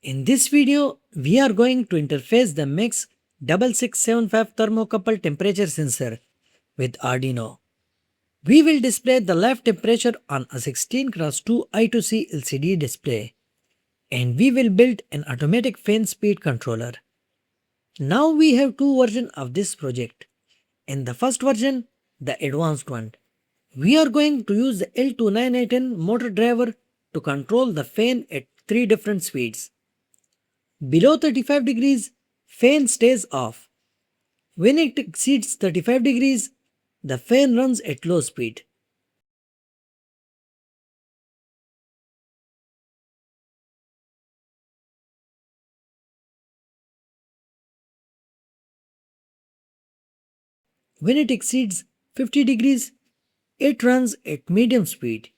In this video, we are going to interface the MAX6675 thermocouple temperature sensor with Arduino. We will display the live temperature on a 16x2 I2C LCD display, and we will build an automatic fan speed controller. Now we have two versions of this project. In the first version, the advanced one, we are going to use the L2910 motor driver to control the fan at three different speeds. Below 35 degrees, fan stays off. When it exceeds 35 degrees, the fan runs at low speed. When it exceeds 50 degrees, it runs at medium speed.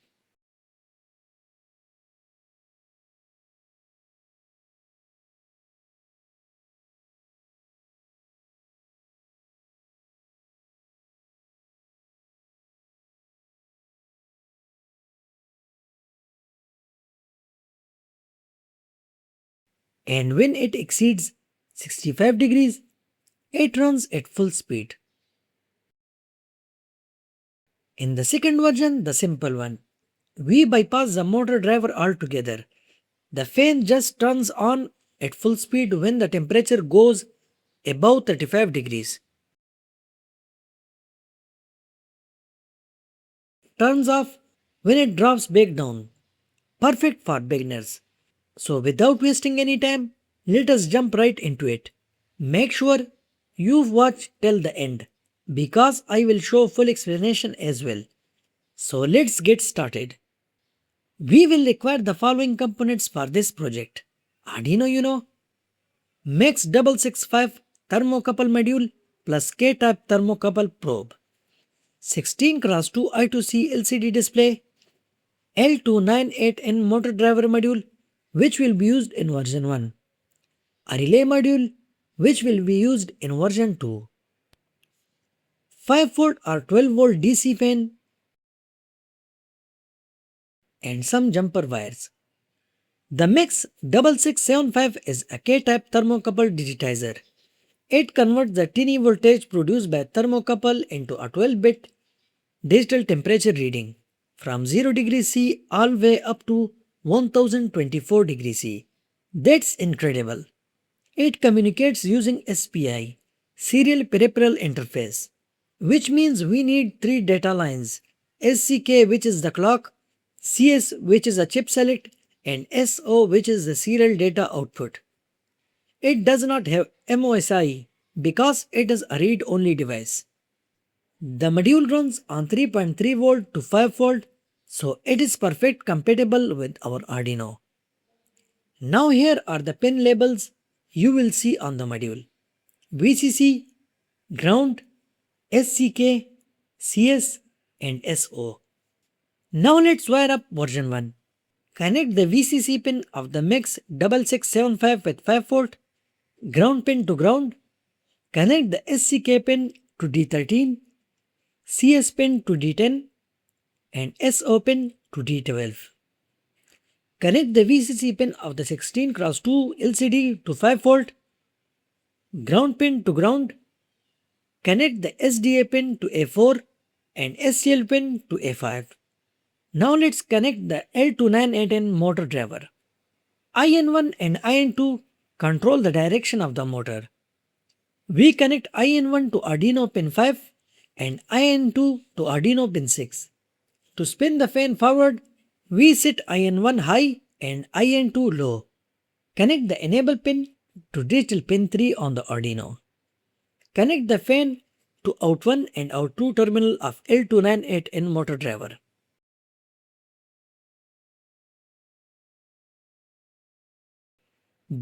And when it exceeds 65 degrees, it runs at full speed. In the second version, the simple one, we bypass the motor driver altogether. The fan just turns on at full speed when the temperature goes above 35 degrees. Turns off when it drops back down. Perfect for beginners. So without wasting any time, let us jump right into it. Make sure you watch till the end because I will show full explanation as well. So let's get started. We will require the following components for this project. Arduino Uno, MAX665 thermocouple module plus K-type thermocouple probe, 16x2 I2C LCD display, L298N motor driver module which will be used in version 1, a relay module which will be used in version 2, 5V or 12V DC fan, and some jumper wires. The MAX6675 is a K-type thermocouple digitizer. It converts the tiny voltage produced by thermocouple into a 12-bit digital temperature reading from 0 degrees C all the way up to 1024 degrees C. That's incredible. It communicates using SPI, Serial Peripheral Interface, which means we need three data lines, SCK which is the clock, CS which is a chip select, and SO which is the serial data output. It does not have MOSI because it is a read-only device. The module runs on 3.3V to 5V, so it is perfect compatible with our Arduino. Now here are the pin labels you will see on the module: VCC, ground, SCK, CS, and SO. Now let's wire up version 1. Connect the VCC pin of the MAX6675 with 5V, ground pin to ground. Connect the SCK pin to D13, CS pin to D10, and SO pin to D12. Connect the VCC pin of the 16x2 LCD to 5V, ground pin to ground. Connect the SDA pin to A4 and SCL pin to A5. Now let's connect the L2910 motor driver. IN1 and IN2 control the direction of the motor. We connect IN1 to Arduino pin 5 and IN2 to Arduino pin 6. To spin the fan forward, we set IN1 high and IN2 low. Connect the enable pin to digital pin 3 on the Arduino. Connect the fan to out1 and out2 terminal of L298N motor driver.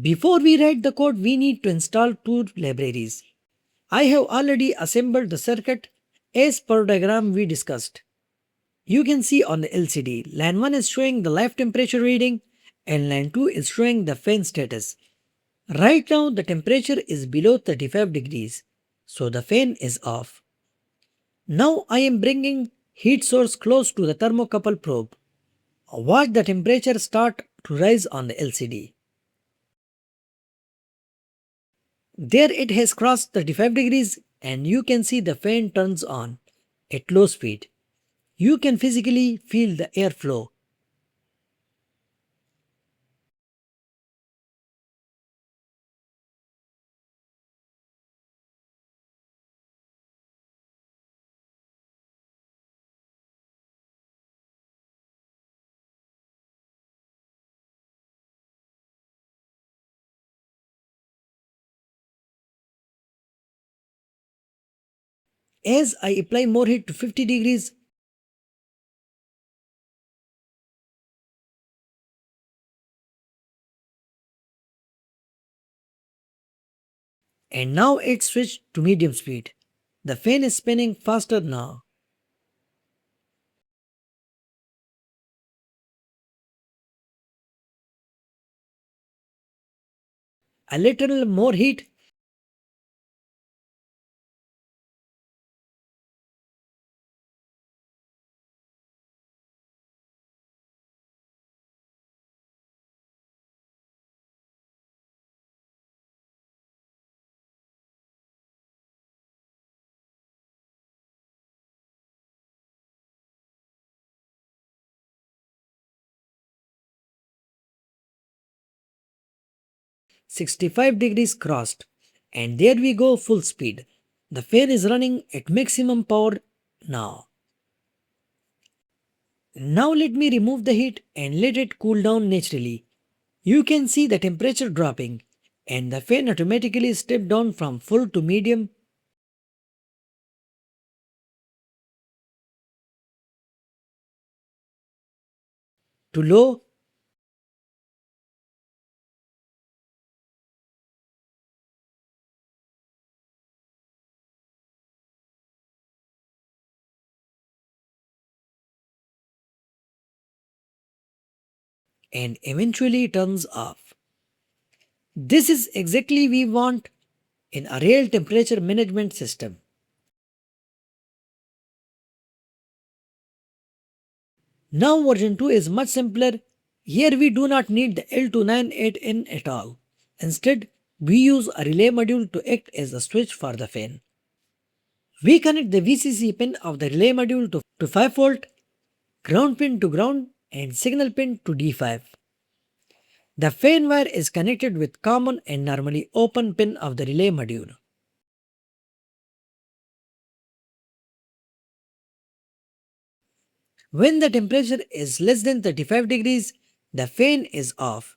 Before we write the code, we need to install two libraries. I have already assembled the circuit as per diagram we discussed. You can see on the LCD, line 1 is showing the live temperature reading and line 2 is showing the fan status. Right now the temperature is below 35 degrees, so the fan is off. Now I am bringing heat source close to the thermocouple probe. Watch the temperature start to rise on the LCD. There it has crossed 35 degrees and you can see the fan turns on at low speed. You can physically feel the airflow. As I apply more heat to 50 degrees, and now it switched to medium speed. The fan is spinning faster now. A little more heat (65 degrees crossed), and there we go, full speed. The fan is running at maximum power now. Now let me remove the heat and let it cool down naturally. You can see the temperature dropping and the fan automatically stepped down from full to medium to low. And eventually turns off. This is exactly we want in a real temperature management system. Now version 2 is much simpler. Here we do not need the L298N at all. Instead, we use a relay module to act as a switch for the fan. We connect the VCC pin of the relay module to 5 volt, ground pin to ground and signal pin to D5. The fan wire is connected with common and normally open pin of the relay module. When the temperature is less than 35 degrees, the fan is off.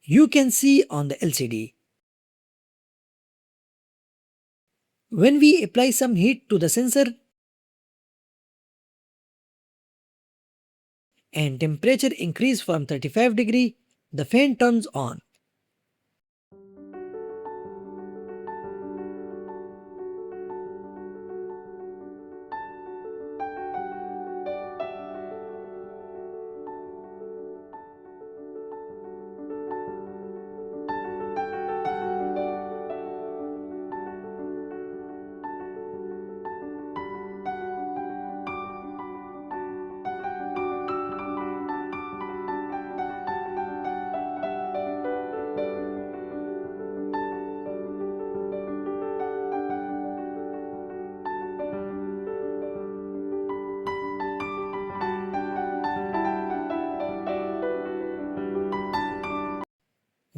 You can see on the LCD. When we apply some heat to the sensor and temperature increase from 35 degree, the fan turns on.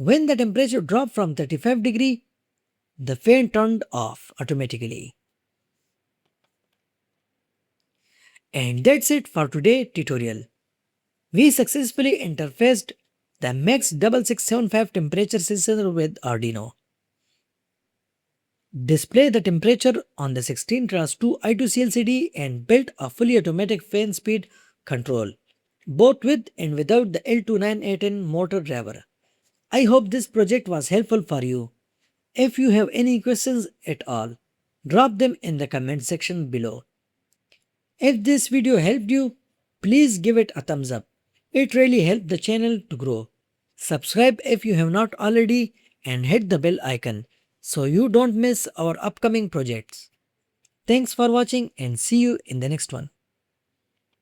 When the temperature dropped from 35 degree, the fan turned off automatically. And that's it for today's tutorial. We successfully interfaced the MAX6675 temperature sensor with Arduino. Display the temperature on the 16x2 I2C LCD and built a fully automatic fan speed control, both with and without the L298N motor driver. I hope this project was helpful for you. If you have any questions at all, drop them in the comment section below. If this video helped you, please give it a thumbs up. It really helped the channel to grow. Subscribe if you have not already and hit the bell icon so you don't miss our upcoming projects. Thanks for watching and see you in the next one.